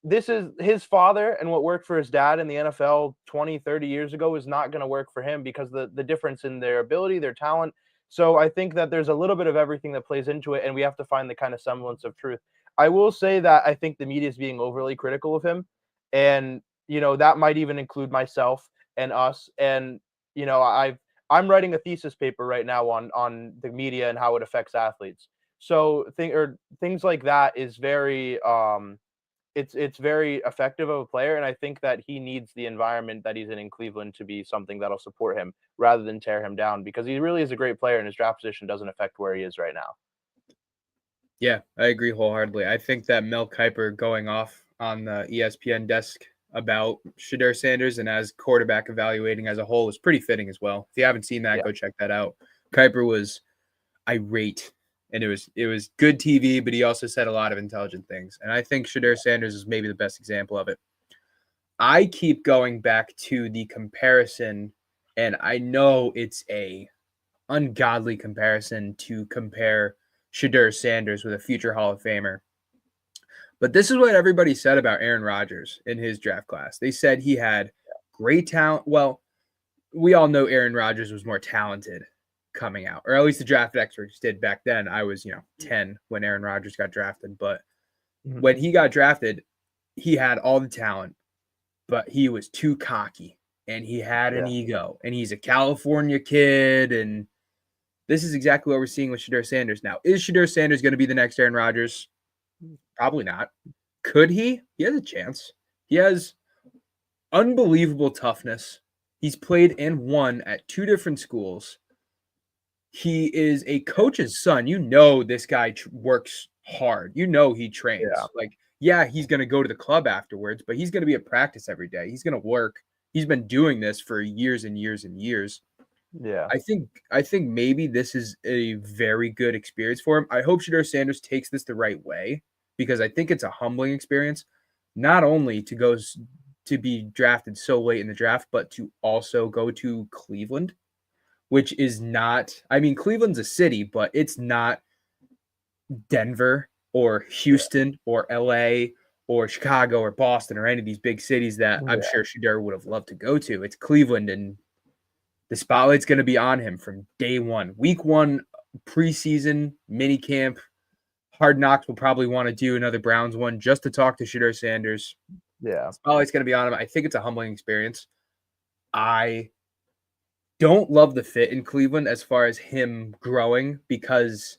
Speaker 2: this is his father, and what worked for his dad in the NFL 20, 30 years ago is not going to work for him because the difference in their ability, their talent. So I think that there's a little bit of everything that plays into it, and we have to find the kind of semblance of truth. I will say that I think the media is being overly critical of him, and that might even include myself and us. And I'm writing a thesis paper right now on the media and how it affects athletes. So things like that is very it's very effective of a player, and I think that he needs the environment that he's in Cleveland to be something that'll support him rather than tear him down, because he really is a great player and his draft position doesn't affect where he is right now.
Speaker 1: Yeah, I agree wholeheartedly. I think that Mel Kiper going off on the ESPN desk about Shedeur Sanders and as quarterback evaluating as a whole is pretty fitting as well. If you haven't seen that, go check that out. Kiper was irate, and it was good TV, but he also said a lot of intelligent things. And I think Shedeur Sanders is maybe the best example of it. I keep going back to the comparison, and I know it's a ungodly comparison to compare Shedeur Sanders with a future Hall of Famer. But this is what everybody said about Aaron Rodgers in his draft class. They said he had great talent. Well, we all know Aaron Rodgers was more talented coming out, or at least the draft experts did back then. I was, 10 when Aaron Rodgers got drafted. But when he got drafted, he had all the talent, but he was too cocky, and he had an ego, and he's a California kid. And this is exactly what we're seeing with Shedeur Sanders now. Is Shedeur Sanders going to be the next Aaron Rodgers? Probably not. Could he? He has a chance. He has unbelievable toughness. He's played and won at 2 different schools. He is a coach's son. This guy works hard. He trains. He's going to go to the club afterwards, but he's going to be at practice every day. He's going to work. He's been doing this for years and years and years.
Speaker 2: Yeah.
Speaker 1: I think maybe this is a very good experience for him. I hope Shedeur Sanders takes this the right way, because I think it's a humbling experience, not only to go to be drafted so late in the draft, but to also go to Cleveland, which is not, Cleveland's a city, but it's not Denver or Houston or LA or Chicago or Boston or any of these big cities that I'm sure Shedeur would have loved to go to. It's Cleveland, and the spotlight's going to be on him from day one. Week 1, preseason, minicamp, Hard Knocks will probably want to do another Browns one just to talk to Shedeur Sanders.
Speaker 2: Yeah.
Speaker 1: Spotlight's going to be on him. I think it's a humbling experience. I don't love the fit in Cleveland as far as him growing, because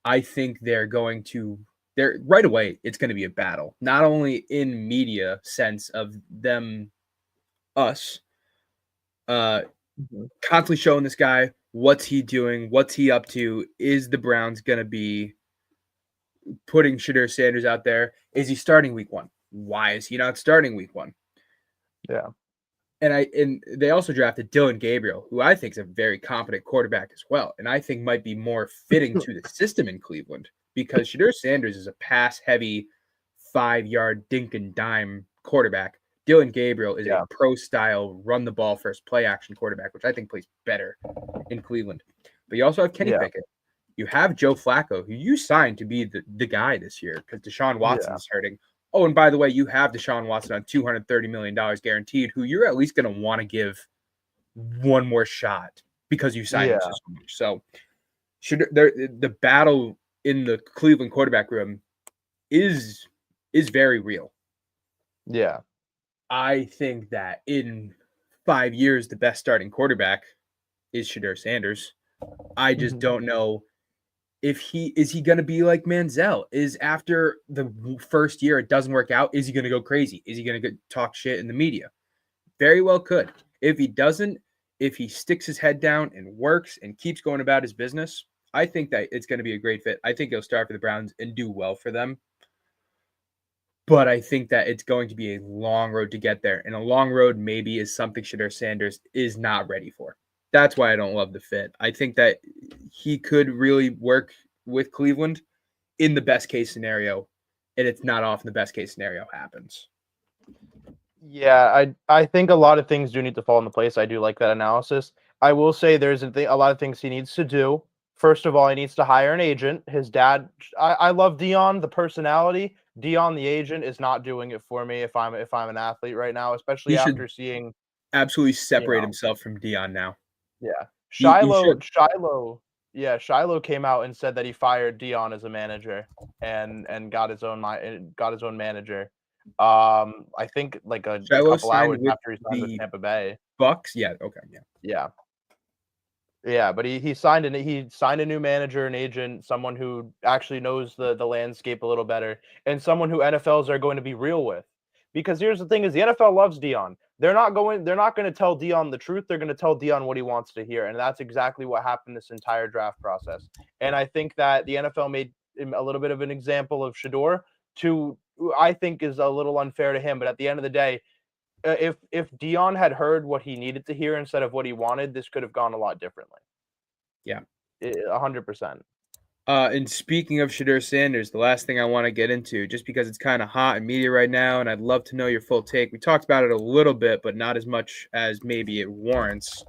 Speaker 1: I think they're right away, it's going to be a battle, not only in media sense of us, constantly showing this guy, what's he doing, what's he up to, is the Browns going to be putting Shedeur Sanders out there? Is he starting week 1? Why is he not starting week 1?
Speaker 2: Yeah.
Speaker 1: And they also drafted Dylan Gabriel, who I think is a very competent quarterback as well, and I think might be more fitting to the system in Cleveland, because Shedeur Sanders is a pass-heavy, 5-yard dink and dime quarterback. Dylan Gabriel is a pro-style, run-the-ball first play-action quarterback, which I think plays better in Cleveland. But you also have Kenny Pickett. You have Joe Flacco, who you signed to be the guy this year because Deshaun Watson's hurting. Oh, and by the way, you have Deshaun Watson on $230 million guaranteed, who you're at least going to want to give one more shot because you signed him so much. So the battle in the Cleveland quarterback room is very real.
Speaker 2: Yeah.
Speaker 1: I think that in 5 years, the best starting quarterback is Shedeur Sanders. I just don't know if he going to be like Manziel. Is after the first year it doesn't work out, is he going to go crazy? Is he going to talk shit in the media? Very well could. If he doesn't, if he sticks his head down and works and keeps going about his business, I think that it's going to be a great fit. I think he'll start for the Browns and do well for them. But I think that it's going to be a long road to get there. And a long road maybe is something Shedeur Sanders is not ready for. That's why I don't love the fit. I think that he could really work with Cleveland in the best case scenario, and it's not often the best case scenario happens.
Speaker 2: Yeah, I think a lot of things do need to fall into place. I do like that analysis. I will say there's a lot of things he needs to do. First of all, he needs to hire an agent. His dad, I love Dion, the personality. Dion, the agent, is not doing it for me if I'm an athlete right now, especially after seeing
Speaker 1: absolutely separate himself from Dion now.
Speaker 2: Yeah. Shiloh came out and said that he fired Dion as a manager and got his own manager. I think like a couple hours after he signed with Tampa Bay.
Speaker 1: Bucks? Yeah, okay, yeah.
Speaker 2: Yeah, but he signed a new manager, an agent, someone who actually knows the landscape a little better, and someone who NFLs are going to be real with. Because here's the thing: is the NFL loves Dion. They're not going to tell Dion the truth. They're going to tell Dion what he wants to hear, and that's exactly what happened this entire draft process. And I think that the NFL made a little bit of an example of Shedeur, I think is a little unfair to him. But at the end of the day, if Dion had heard what he needed to hear instead of what he wanted, this could have gone a lot differently.
Speaker 1: Yeah,
Speaker 2: 100%.
Speaker 1: And speaking of Shedeur Sanders, the last thing I want to get into, just because it's kind of hot in media right now, and I'd love to know your full take. We talked about it a little bit, but not as much as maybe it warrants.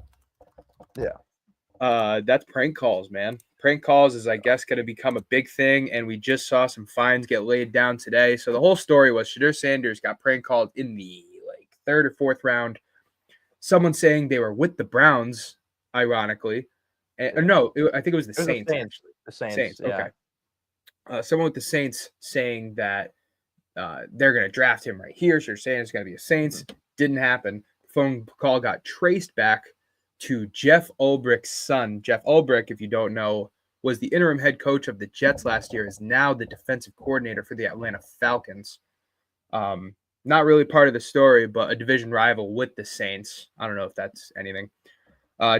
Speaker 2: Yeah.
Speaker 1: That's prank calls, man. Prank calls is, I guess, going to become a big thing, and we just saw some fines get laid down today. So the whole story was Shedeur Sanders got prank called in the third or fourth round. Someone saying they were with the Browns, ironically. Or no, I think it was the Saints.
Speaker 2: The Saints. Yeah.
Speaker 1: Okay. Someone with the Saints saying that they're going to draft him right here. Shedeur Sanders is going to be a Saints. Didn't happen. The phone call got traced back to Jeff Ulbricht's son. Jeff Ulbricht, if you don't know, was the interim head coach of the Jets last year, is now the defensive coordinator for the Atlanta Falcons. Not really part of the story, but a division rival with the Saints. I don't know if that's anything.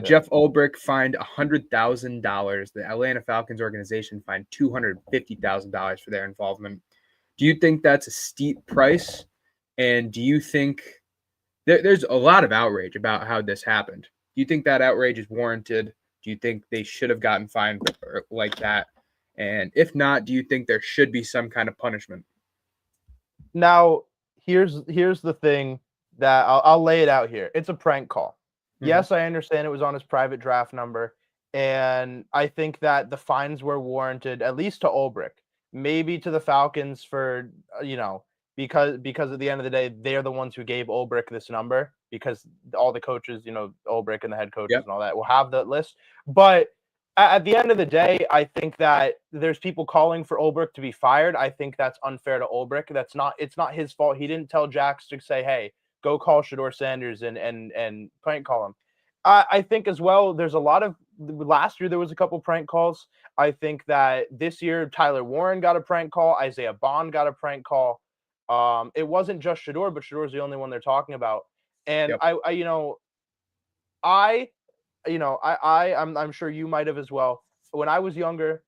Speaker 1: Jeff Ulbricht fined $100,000. The Atlanta Falcons organization fined $250,000 for their involvement. Do you think that's a steep price? And do you think there's a lot of outrage about how this happened? Do you think that outrage is warranted? Do you think they should have gotten fined like that? And if not, do you think there should be some kind of punishment?
Speaker 2: Now, here's the thing that I'll lay it out here. It's a prank call. Mm-hmm. Yes, I understand it was on his private draft number, and I think that the fines were warranted, at least to Ulbricht, maybe to the Falcons for, because at the end of the day, they're the ones who gave Ulbricht this number, because all the coaches, Ulbricht and the head coaches and all that will have that list. But at the end of the day, I think that there's people calling for Ulbrich to be fired. I think that's unfair to Ulbrich. It's not his fault. He didn't tell Jax to say, "Hey, go call Shedeur Sanders and prank call him." I think as well, there's a lot of last year there was a couple prank calls. I think that this year Tyler Warren got a prank call, Isaiah Bond got a prank call. It wasn't just Shedeur, but Shedeur's the only one they're talking about. And
Speaker 1: Yep.
Speaker 2: I'm sure you might have as well. When I was younger,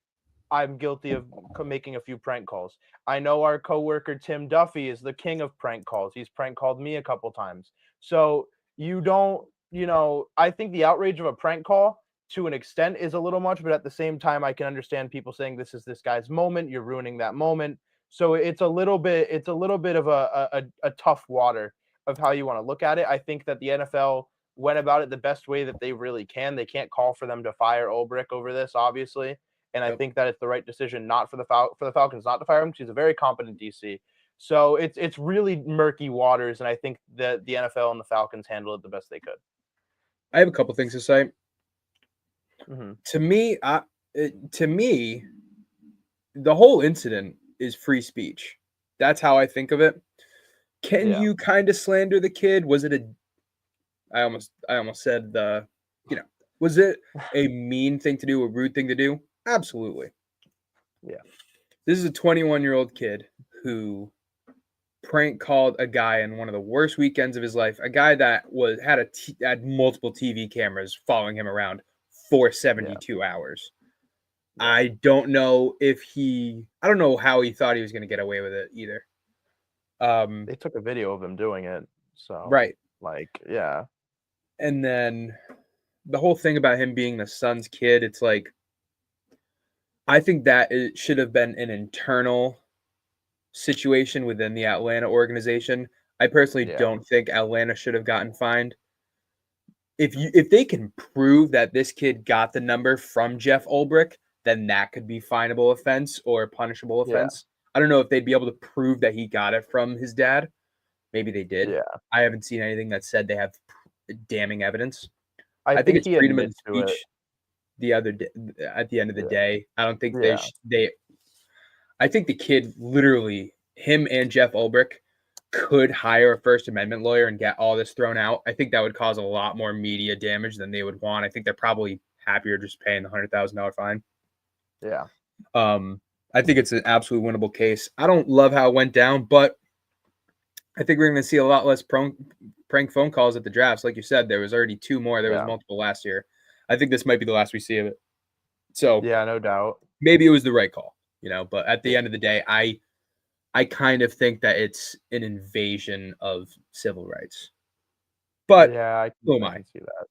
Speaker 2: I'm guilty of making a few prank calls. I know our coworker Tim Duffy is the king of prank calls. He's prank called me a couple times. So you don't, I think the outrage of a prank call to an extent is a little much, but at the same time, I can understand people saying this guy's moment. You're ruining that moment. So it's a little bit of a tough water of how you want to look at it. I think that the NFL went about it the best way that they really can. They can't call for them to fire Ulbrich over this, obviously. And I
Speaker 1: Yep.
Speaker 2: think that it's the right decision not for the Falcons not to fire him. He's a very competent DC. So it's really murky waters, and I think that the NFL and the Falcons handled it the best they could.
Speaker 1: I have a couple things to say.
Speaker 2: Mm-hmm.
Speaker 1: To me, the whole incident is free speech. That's how I think of it. Can you kind of slander the kid? Was it I almost said was it a mean thing to do, a rude thing to do? Absolutely.
Speaker 2: Yeah.
Speaker 1: This is a 21-year-old kid who prank called a guy in one of the worst weekends of his life, a guy that had multiple TV cameras following him around for 72 hours. Yeah. I don't know how he thought he was going to get away with it either.
Speaker 2: They took a video of him doing it, so
Speaker 1: right.
Speaker 2: Yeah.
Speaker 1: And then the whole thing about him being the son's kid, it's like, I think that it should have been an internal situation within the Atlanta organization. I personally don't think Atlanta should have gotten fined. If they can prove that this kid got the number from Jeff Ulbrich, then that could be finable offense or punishable offense. I don't know if they'd be able to prove that he got it from his dad. Maybe they did.
Speaker 2: Yeah.
Speaker 1: I haven't seen anything that said they have damning evidence.
Speaker 2: I
Speaker 1: think it's
Speaker 2: he
Speaker 1: freedom of
Speaker 2: admits to
Speaker 1: speech.
Speaker 2: it.
Speaker 1: The other day, at the end of the day, I don't think
Speaker 2: Yeah.
Speaker 1: I think the kid literally, him and Jeff Ulbrich could hire a First Amendment lawyer and get all this thrown out. I think that would cause a lot more media damage than they would want. I think they're probably happier just paying the $100,000 fine.
Speaker 2: Yeah.
Speaker 1: I think it's an absolutely winnable case. I don't love how it went down, but I think we're going to see a lot less prank phone calls at the drafts. Like you said, there was already 2 more. There was multiple last year. I think this might be the last we see of it. So
Speaker 2: yeah, no doubt.
Speaker 1: Maybe it was the right call, but at the end of the day, I kind of think that it's an invasion of civil rights. But
Speaker 2: yeah, I can see that.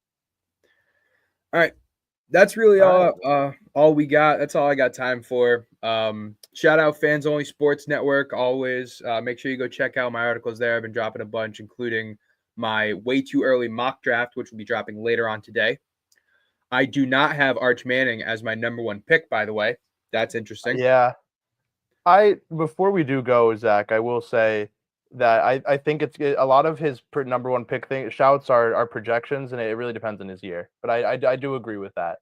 Speaker 1: All right. That's really all we got. That's all I got time for. Shout out Fans Only Sports Network. Always make sure you go check out my articles there. I've been dropping a bunch, including my way too early mock draft, which will be dropping later on today. I do not have Arch Manning as my number 1 pick, by the way. That's interesting.
Speaker 2: Yeah. Before we do go, Zach, I will say that I think it's a lot of his number 1 pick shouts are projections, and it really depends on his year. But I do agree with that.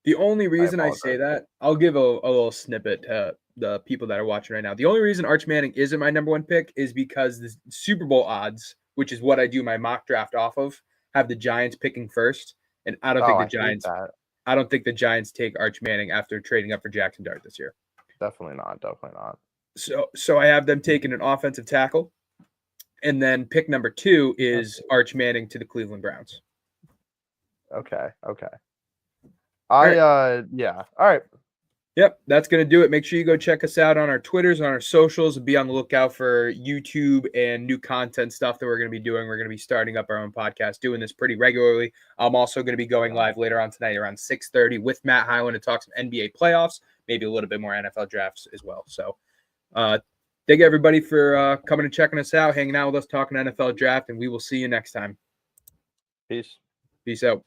Speaker 1: The only reason I say that, I'll give a little snippet to the people that are watching right now. The only reason Arch Manning isn't my number 1 pick is because the Super Bowl odds, which is what I do my mock draft off of, have the Giants picking first. And I don't think the Giants take Arch Manning after trading up for Jackson Dart this year.
Speaker 2: Definitely not.
Speaker 1: So I have them taking an offensive tackle. And then pick number 2 is Arch Manning to the Cleveland Browns.
Speaker 2: Okay. Yeah. All right.
Speaker 1: Yep, that's going to do it. Make sure you go check us out on our Twitters, on our socials, and be on the lookout for YouTube and new content stuff that we're going to be doing. We're going to be starting up our own podcast, doing this pretty regularly. I'm also going to be going live later on tonight around 6:30 with Matt Hyland to talk some NBA playoffs, maybe a little bit more NFL drafts as well. So thank you, everybody, for coming and checking us out, hanging out with us, talking NFL draft, and we will see you next time.
Speaker 2: Peace
Speaker 1: out.